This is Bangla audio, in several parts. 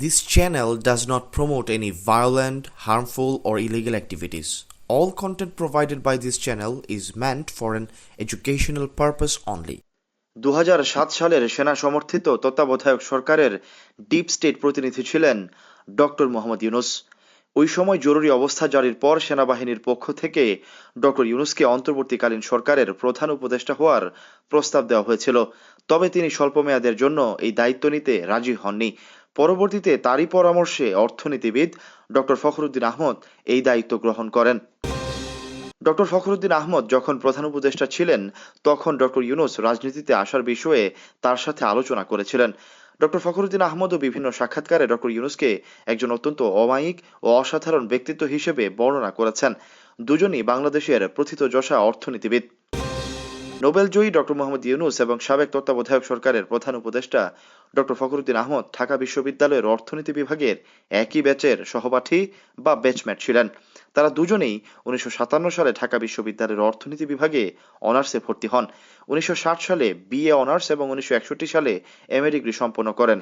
This channel does not promote any violent, harmful, or illegal activities. All content provided by this channel is meant for an educational purpose only. 2007 সালের সেনা সমর্থিত তত্ত্বাবধায়ক সরকারের ডিপ স্টেট প্রতিনিধি ছিলেন ডক্টর মোহাম্মদ ইউনুস। ওই সময় জরুরি অবস্থা জারির পর সেনাবাহিনীর পক্ষ থেকে ডক্টর ইউনুসকে অন্তর্বর্তীকালীন সরকারের প্রধান উপদেষ্টা হওয়ার প্রস্তাব দেওয়া হয়েছিল। তবে তিনি স্বল্পমেয়াদের জন্য এই দায়িত্ব নিতে রাজি হননি। পরবর্তীতে তারই পরামর্শে অর্থনীতিবিদ ডক্টর ফখরুদ্দীন আহমদ এই দায়িত্ব গ্রহণ করেন। ডক্টর ফখরুদ্দীন আহমদ যখন প্রধান উপদেষ্টা ছিলেন তখন ডক্টর ইউনুস রাজনীতিতে আসার বিষয়ে তার সাথে আলোচনা করেছিলেন। ডক্টর ফখরুদ্দীন আহমদও বিভিন্ন সাক্ষাৎকারে ডক্টর ইউনুসকে একজন অত্যন্ত অমায়িক ও অসাধারণ ব্যক্তিত্ব হিসেবে বর্ণনা করেছেন। দুজনই বাংলাদেশের প্রথিতযশা অর্থনীতিবিদ। নোবেলজয়ী ডক্টর মোহাম্মদ ইউনুস এবং সাবেক তত্ত্বাবধায়ক সরকারের প্রধান উপদেষ্টা ডক্টর ফখরুদ্দীন আহমদ ঢাকা বিশ্ববিদ্যালয়ের অর্থনীতি বিভাগের একই ব্যাচের সহপাঠী বা ব্যাচমেট ছিলেন। তারা দুজনেই 1957 সালে ঢাকা বিশ্ববিদ্যালয়ের অর্থনীতি বিভাগে অনার্সে ভর্তি হন। 1960 সালে বিএ অনার্স এবং 1961 সালে এমএ ডিগ্রি সম্পন্ন করেন।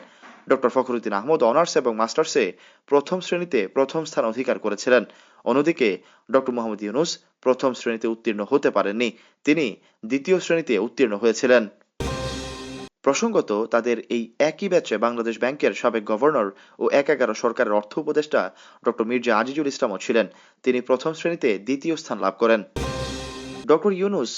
ডক্টর ফখরুদ্দীন আহমদ অনার্স এবং মাস্টার্সে প্রথম শ্রেণীতে প্রথম স্থান অধিকার করেছিলেন। অন্যদিকে ডক্টর মোহাম্মদ ইউনুস প্রথম শ্রেণীতে উত্তীর্ণ হতে পারেননি, তিনি দ্বিতীয় শ্রেণীতে উত্তীর্ণ হয়েছিলেন। প্রসঙ্গত, তাদের এই একই ব্যাচে বাংলাদেশ ব্যাংকের সাবেক গভর্নর ও 11 সরকারের অর্থ উপদেষ্টা ডক্টর মির্জা আজিজুল ইসলামও ছিলেন। তিনি প্রথম শ্রেণীতে দ্বিতীয় স্থান লাভ করেন। ডক্টর ইউনুস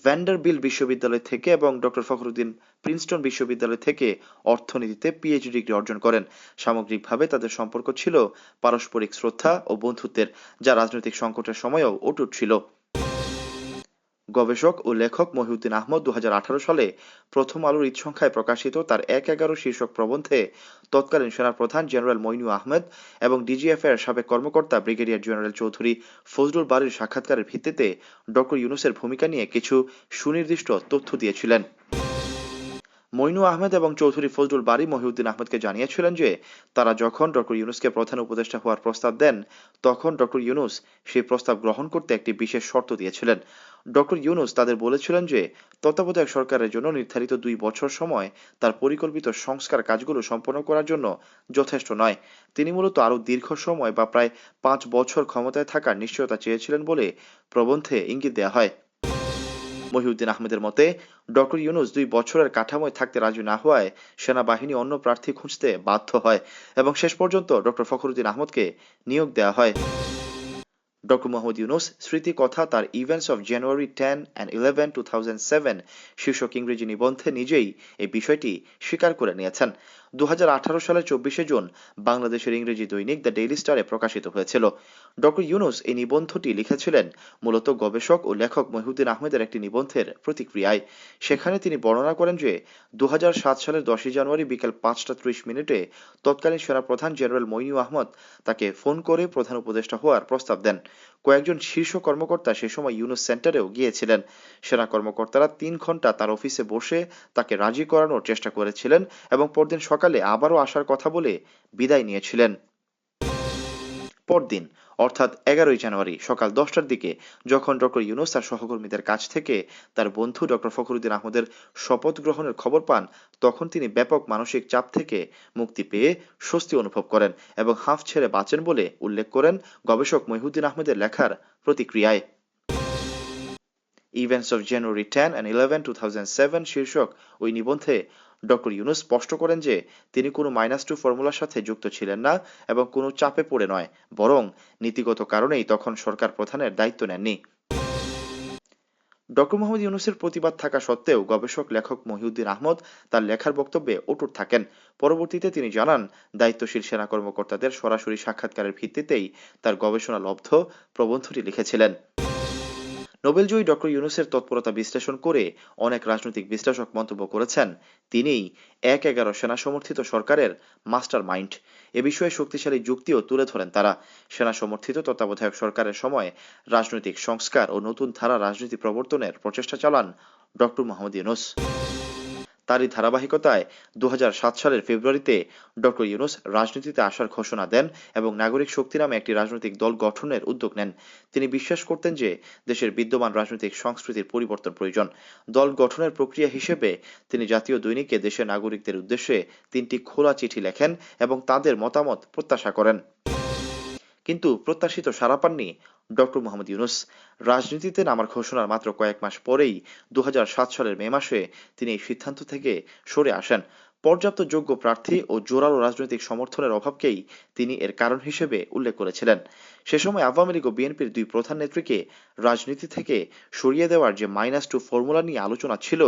ভ্যান্ডারবিল্ট বিশ্ববিদ্যালয় থেকে এবং ডক্টর ফখরুদ্দিন প্রিন্সটন বিশ্ববিদ্যালয় থেকে অর্থনীতিতে পিএইচডি ডিগ্রি অর্জন করেন। সামগ্রিকভাবে তাদের সম্পর্ক ছিল পারস্পরিক শ্রদ্ধা ও বন্ধুত্বের, যা রাজনৈতিক সংকটের সময়েও অটুট ছিল। গবেষক ও লেখক মহিউদ্দিন আহমদ 2018 সালে প্রথম আলোর ঈদ সংখ্যায় প্রকাশিত তার 1-11 শীর্ষক প্রবন্ধে তৎকালীন সেনাপ্রধান জেনারেল মইনু আহমেদ এবং ডিজিএফআই এর সাবেক কর্মকর্তা ব্রিগেডিয়ার জেনারেল চৌধুরী ফজলুল বারীর সাক্ষাৎকারের ভিত্তিতে ডক্টর ইউনুসের ভূমিকা নিয়ে কিছু সুনির্দিষ্ট তথ্য দিয়েছিলেন। মইনু আহমেদ এবং চৌধুরী ফজলুল বারী মহিউদ্দিন আহমেদকে জানিয়েছিলেন যে তারা যখন ডক্টর ইউনুসকে প্রধান উপদেষ্টা হওয়ার প্রস্তাব দেন তখন ডক্টর ইউনুস সেই প্রস্তাব গ্রহণ করতে একটি বিশেষ শর্ত দিয়েছিলেন। ডক্টর ইউনুস তাদের বলেছিলেন যে তত্ত্বাবধায়ক সরকারের জন্য নির্ধারিত 2 বছর সময় তার পরিকল্পিত সংস্কার কাজগুলো সম্পন্ন করার জন্য যথেষ্ট নয়। তিনি মূলত আরও দীর্ঘ সময় বা প্রায় 5 বছর ক্ষমতায় থাকার নিশ্চয়তা চেয়েছিলেন বলে প্রবন্ধে ইঙ্গিত দেওয়া হয়। মহিউদ্দিন আহমেদের মতে ডক্টর ইউনুস 2 বছরের কাঠামোয় থাকতে রাজি না হওয়ায় সেনাবাহিনী অন্য প্রার্থী খুঁজতে বাধ্য হয় এবং শেষ পর্যন্ত ডক্টর ফখরুদ্দিন আহমদকে নিয়োগ দেওয়া হয়। ডক্টর মোহাম্মদ ইউনুস স্মৃতিকথা তার ইভেন্টস অফ জানুয়ারি 10 and 11, 2007 শীর্ষক ইংরেজি নিবন্ধে নিজেই এই বিষয়টি স্বীকার করে নিয়েছেন। 2018 সালের 24 জুন বাংলাদেশের ইংরেজি দৈনিক দ্য ডেইলি স্টারে প্রকাশিত হয়েছিল। ডক্টর ইউনুস এই নিবন্ধটি লিখেছিলেন মূলত গবেষক ও লেখক মহিউদ্দিন আহমেদের একটি নিবন্ধের প্রতিক্রিয়ায়। সেখানে তিনি বর্ণনা করেন যে 2007 সালের 10 জানুয়ারি বিকেল 5:30 তৎকালীন সেনাপ্রধান জেনারেল মইনু আহমদ তাকে ফোন করে প্রধান উপদেষ্টা হওয়ার প্রস্তাব দেন। কয়েকজন শীর্ষ কর্মকর্তা সে সময় ইউনুস সেন্টারেও গিয়েছিলেন। সেনা কর্মকর্তারা 3 ঘন্টা তার অফিসে বসে তাকে রাজি করানোর চেষ্টা করেছিলেন এবং পরদিন সকালে আবারও আসার কথা বলে বিদায় নিয়েছিলেন। পরদিন অর্থাৎ 11 জানুয়ারি সকাল 10টার দিকে যখন ডক্টর ইউনুস তার সহকর্মীদের কাছ থেকে তার বন্ধু ডক্টর ফখরুদ্দিন আহমদের শপথ গ্রহণের খবর পান তখন তিনি ব্যাপক মানসিক চাপ থেকে মুক্তি পেয়ে স্বস্তি অনুভব করেন এবং হাঁফ ছেড়ে বাঁচেন বলে উল্লেখ করেন গবেষক মহিউদ্দিন আহমেদের লেখার প্রতিক্রিয়ায়। ইভেন্টস অফ জানুয়ারি 10 and 11, 2007 শীর্ষক ওই নিবন্ধে ডক্টর ইউনুস স্পষ্ট করেন যে তিনি কোনো -2 ফর্মুলার সাথে যুক্ত ছিলেন না এবং কোনো চাপে পড়ে নয়, বরং নীতিগত কারণেই তখন সরকার প্রধানের দায়িত্ব নেননি। ডক্টর মোহাম্মদ ইউনুসের প্রতিবাদ থাকা সত্ত্বেও গবেষক লেখক মহিউদ্দিন আহমদ তার লেখার বক্তব্যে অটুট থাকেন। পরবর্তীতে তিনি জানান দায়িত্বশীল সেনা কর্মকর্তাদের সরাসরি সাক্ষাৎকারের ভিত্তিতেই তার গবেষণা লব্ধ প্রবন্ধটি লিখেছিলেন। নোবেলজয়ী ডক্টর ইউনুসের তৎপরতা বিশ্লেষণ করে অনেক রাজনৈতিক বিশ্লেষক মন্তব্য করেছেন তিনিই 1-11 সেনা সমর্থিত সরকারের মাস্টার মাইন্ড। এ বিষয়ে শক্তিশালী যুক্তিও তুলে ধরেন তারা। সেনা সমর্থিত তত্ত্বাবধায়ক সরকারের সময় রাজনৈতিক সংস্কার ও নতুন ধারা রাজনীতি প্রবর্তনের প্রচেষ্টা চালান ডক্টর মোহাম্মদ ইউনুস। তারই ধারাবাহিকতায় 2007 সালের ফেব্রুয়ারিতে ডক্টর ইউনূস রাজনীতিতে আসার ঘোষণা দেন এবং নাগরিক শক্তি নামে একটি রাজনৈতিক দল গঠনের উদ্যোগ নেন। তিনি বিশ্বাস করতেন যে দেশের বিদ্যমান রাজনৈতিক সংস্কৃতির পরিবর্তন প্রয়োজন। দল গঠনের প্রক্রিয়া হিসেবে তিনি জাতীয় দৈনিকে দেশের নাগরিকদের উদ্দেশ্যে 3টি খোলা চিঠি লেখেন এবং তাদের মতামত প্রত্যাশা করেন। কিন্তু প্রত্যাশিত সাড়া পাননি ডক্টর মোহাম্মদ ইউনূস। রাজনীতিতে নামার ঘোষণার মাত্র কয়েক মাস পরেই 2007 সালের মে মাসে তিনি এই সিদ্ধান্ত থেকে সরে আসেন। পর্যাপ্ত যোগ্য প্রার্থী ও জোরালো রাজনৈতিক সমর্থনের অভাবকেই তিনি এর কারণ হিসেবে উল্লেখ করেছিলেন। সে সময় আওয়ামী লীগ ও বিএনপির দুই প্রধান নেত্রীকে রাজনীতি থেকে সরিয়ে দেওয়ার যে -2 ফর্মুলা নিয়ে আলোচনা ছিল,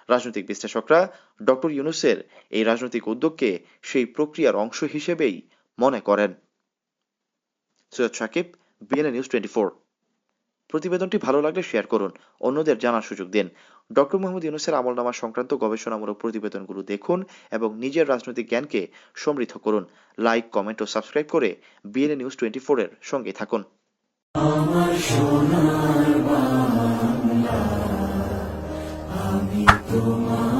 রাজনৈতিক বিশ্লেষকরা ডক্টর ইউনূসের এই রাজনৈতিক উদ্যোগকে সেই প্রক্রিয়ার অংশ হিসেবেই মনে করেন। Syed Sakib, BNA news 24। প্রতিবেদনটি ভালো লাগলে শেয়ার করুন, অন্যদের জানার সুযোগ দিন। ডক্টর মোহাম্মদ ইউনূসের আমলনামা সংক্রান্ত গবেষণামূলক প্রতিবেদনগুলো দেখুন এবং নিজের রাজনৈতিক জ্ঞানকে সমৃদ্ধ করুন। লাইক, কমেন্ট ও সাবস্ক্রাইব করে বিএনএ নিউজ 24 এর সঙ্গে থাকুন। আমার সোনার বাংলা, আমি তোমার